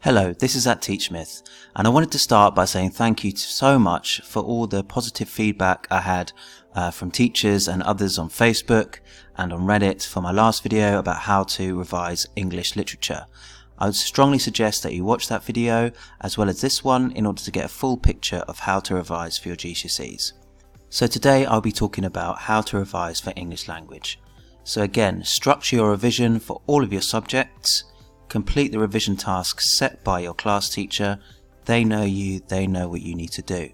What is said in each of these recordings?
Hello, this is teachsmith, and I wanted to start by saying thank you so much for all the positive feedback I had from teachers and others on Facebook and on Reddit for my last video about how to revise English literature. I would strongly suggest that you watch that video as well as this one in order to get a full picture of how to revise for your GCSEs. So today I'll be talking about how to revise for English language. So again, structure your revision for all of your subjects. Complete the revision tasks set by your class teacher. They know you, they know what you need to do.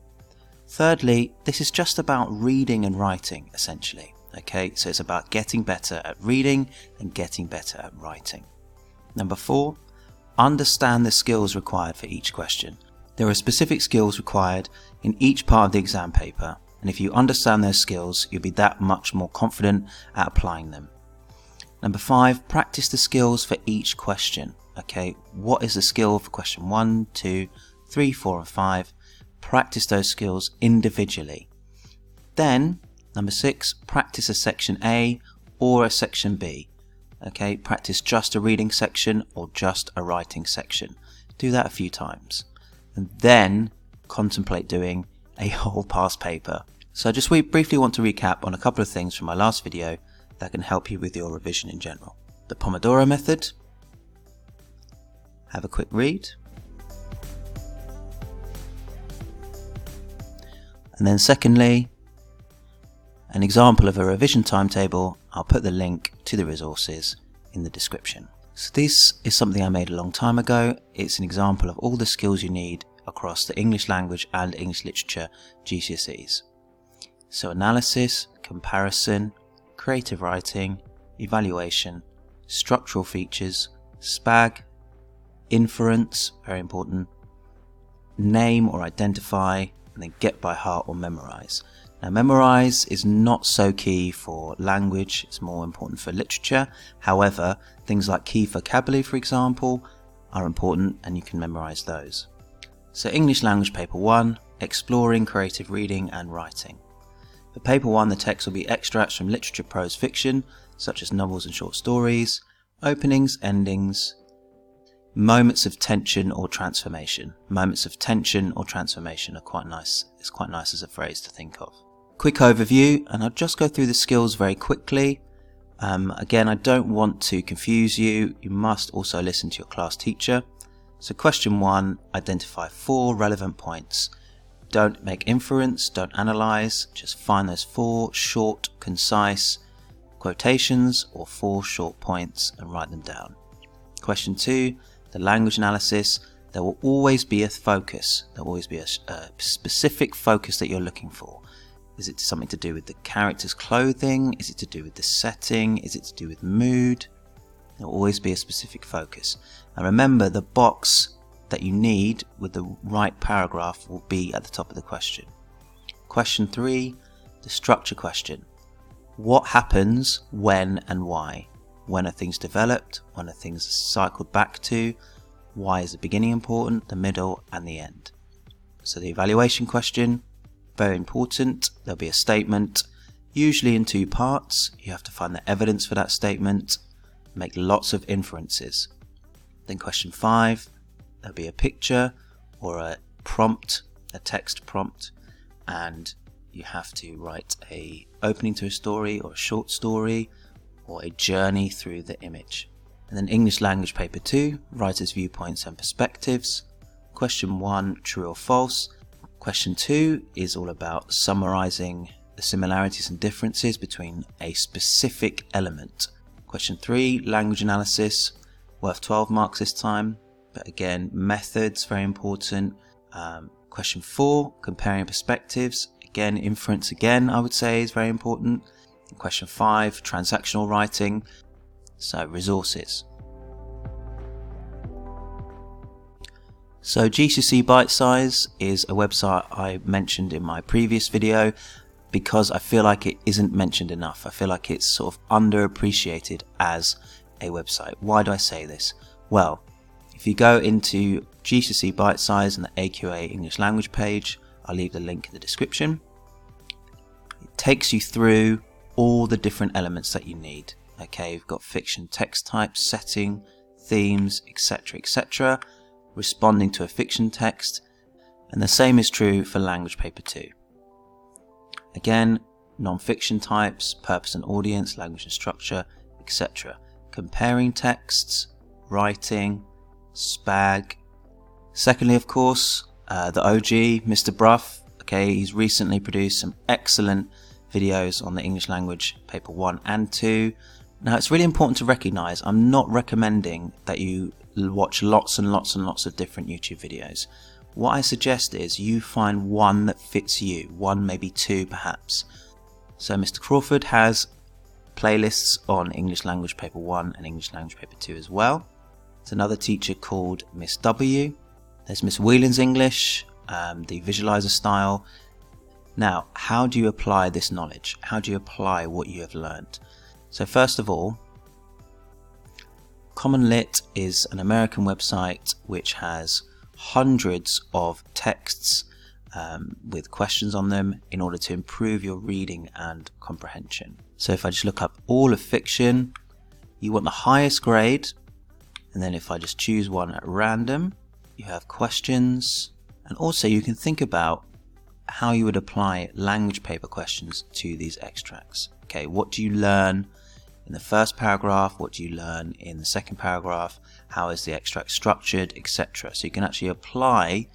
Thirdly, this is just about reading and writing essentially. Okay, so it's about getting better at reading and getting better at writing. Number 4, understand the skills required for each question. There are specific skills required in each part of the exam paper, and if you understand those skills, you'll be that much more confident at applying them. Number 5, practice the skills for each question. Okay, what is the skill for question 1, 2, 3, 4 and 5? Practice those skills individually. Then, number 6, practice a section A or a section B. Okay, practice just a reading section or just a writing section. Do that a few times. And then contemplate doing a whole past paper. So I just briefly want to recap on a couple of things from my last video that can help you with your revision in general. The Pomodoro method, have a quick read, and then secondly, an example of a revision timetable. I'll put the link to the resources in the description. So this is something I made a long time ago. It's an example of all the skills you need across the English language and English literature GCSEs. So analysis, comparison, creative writing, evaluation, structural features, SPAG, inference, very important, name or identify, and then get by heart or memorize. Now memorize is not so key for language, it's more important for literature. However, things like key vocabulary, for example, are important and you can memorize those. So English language paper 1, exploring creative reading and writing. For paper 1, the text will be extracts from literature, prose, fiction, such as novels and short stories, openings, endings, moments of tension or transformation. Moments of tension or transformation are quite nice. It's quite nice as a phrase to think of. Quick overview, and I'll just go through the skills very quickly. Again, I don't want to confuse you. You must also listen to your class teacher. So question 1, identify 4 relevant points. Don't make inference, don't analyze, just find those 4 short, concise quotations or 4 short points and write them down. Question 2, the language analysis. There will always be a focus. There will always be a specific focus that you're looking for. Is it something to do with the character's clothing? Is it to do with the setting? Is it to do with mood? There will always be a specific focus. And remember, the box that you need with the right paragraph will be at the top of the question. Question 3, the structure question. What happens when and why? When are things developed? When are things cycled back to? Why is the beginning important, the middle and the end? So the evaluation question, very important. There'll be a statement, usually in 2 parts. You have to find the evidence for that statement, make lots of inferences. Then question 5, there'll be a picture or a prompt, a text prompt, and you have to write a opening to a story or a short story or a journey through the image. And then English language paper 2, writer's viewpoints and perspectives. Question 1, true or false. Question 2 is all about summarizing the similarities and differences between a specific element. Question 3, language analysis, worth 12 marks this time. But again, methods, very important. Question 4, comparing perspectives. Again, inference again, I would say is very important. And question 5, transactional writing. So resources. So GCSE Bite Size is a website I mentioned in my previous video because I feel like it isn't mentioned enough. I feel like it's sort of underappreciated as a website. Why do I say this? Well, if you go into GCSE Bite Size and the AQA English Language page, I'll leave the link in the description. It takes you through all the different elements that you need. Okay, you've got fiction, text type, setting, themes, etc., etc. responding to a fiction text, and the same is true for language paper 2. Again, non-fiction types, purpose and audience, language and structure, etc. Comparing texts, writing, SPAG. Secondly, of course, the OG, Mr. Bruff. Okay, he's recently produced some excellent videos on the English language paper 1 and 2. Now, it's really important to recognize I'm not recommending that you watch lots and lots and lots of different YouTube videos. What I suggest is you find one that fits you, one, maybe two perhaps. So Mr. Crawford has playlists on English language paper 1 and English language paper 2 as well. There's another teacher called Miss W. There's Miss Whelan's English, the visualizer style. Now, how do you apply this knowledge? How do you apply what you have learned? So first of all, Common Lit is an American website which has hundreds of texts with questions on them in order to improve your reading and comprehension. So if I just look up all of fiction, you want the highest grade, and then if I just choose one at random, you have questions, and also you can think about how you would apply language paper questions to these extracts. Okay, what do you learn in the first paragraph? What do you learn in the second paragraph? How is the extract structured, etc. So you can actually apply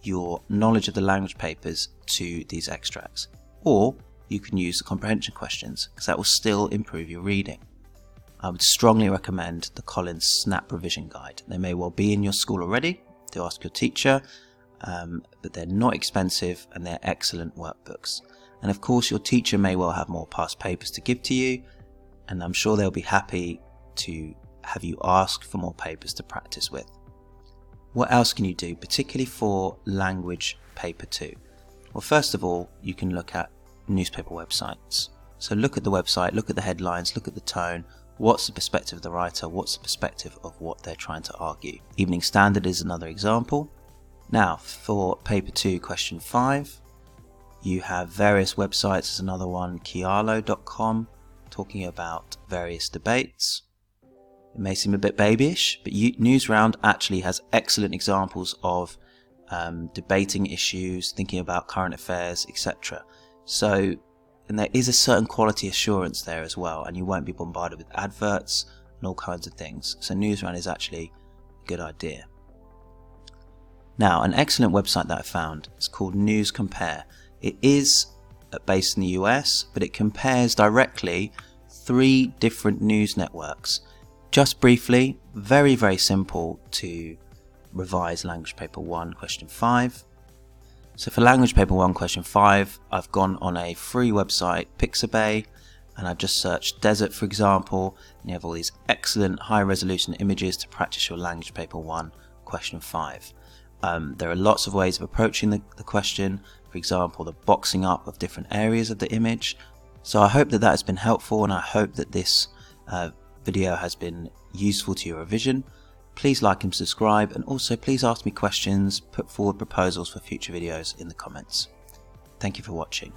your knowledge of the language papers to these extracts. Or you can use the comprehension questions, because that will still improve your reading. I would strongly recommend the Collins Snap Revision Guide. They may well be in your school already, to ask your teacher, but they're not expensive and they're excellent workbooks. And of course your teacher may well have more past papers to give to you, and I'm sure they'll be happy to have you ask for more papers to practice with. What else can you do, particularly for language paper 2? Well, first of all, you can look at newspaper websites. So look at the website, look at the headlines, look at the tone. What's the perspective of the writer? What's the perspective of what they're trying to argue? Evening Standard is another example. Now, for paper 2, question 5, you have various websites. There's another one, kialo.com, talking about various debates. It may seem a bit babyish, but Newsround actually has excellent examples of debating issues, thinking about current affairs, etc. So, and there is a certain quality assurance there as well, and you won't be bombarded with adverts and all kinds of things. So Newsround is actually a good idea. Now, an excellent website that I found is called News Compare. It is based in the US, but it compares directly 3 different news networks. Just briefly, very, very simple to revise language paper 1, question 5. So for language paper 1, question 5, I've gone on a free website, Pixabay, and I've just searched desert, for example, and you have all these excellent high resolution images to practice your language paper 1, question 5. There are lots of ways of approaching the question, for example, the boxing up of different areas of the image. So I hope that has been helpful, and I hope that this video has been useful to your revision. Please like and subscribe, and also please ask me questions, put forward proposals for future videos in the comments. Thank you for watching.